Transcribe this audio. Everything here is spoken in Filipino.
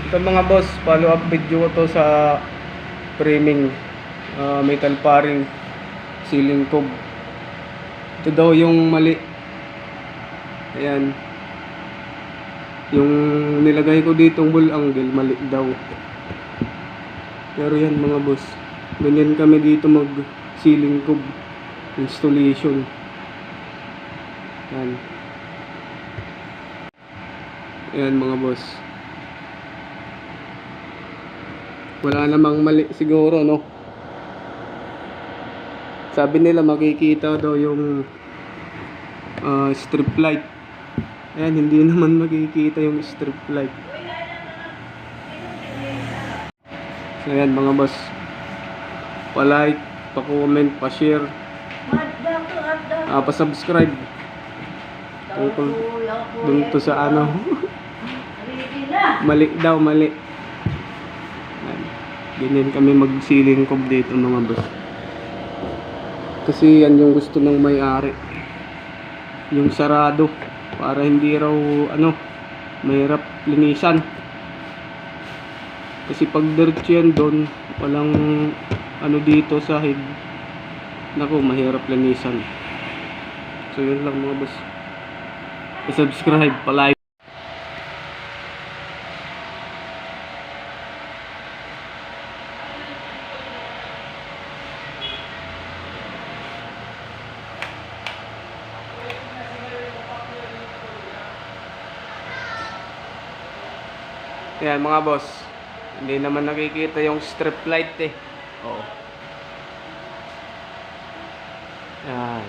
Ito mga boss, follow up video ko to sa framing metal paring ceiling cob. Ito daw yung mali. Ayan. Yung nilagay ko ditong wall angle, mali daw. Pero yan mga boss, ganyan kami dito mag ceiling cob installation. Yan. Ayan mga boss. Wala namang mali siguro, no? Sabi nila makikita daw yung strip light. Ayan, hindi naman makikita yung strip light. So ayan mga boss, pa-like, pa-comment, pa-share, pa-subscribe tungkol dun to sa ano. Mali daw, mali. Ganyan kami mag-ceiling cob dito mga boss. Kasi yan yung gusto ng may-ari. Yung sarado. Para hindi raw mahirap linisan. Kasi pag diretso yan doon, walang dito sa head. Naku, mahirap linisan. So yun lang mga boss. Pa-subscribe, pa-like. Yan mga boss, hindi naman nakikita yung strip light eh. Oo. Yan.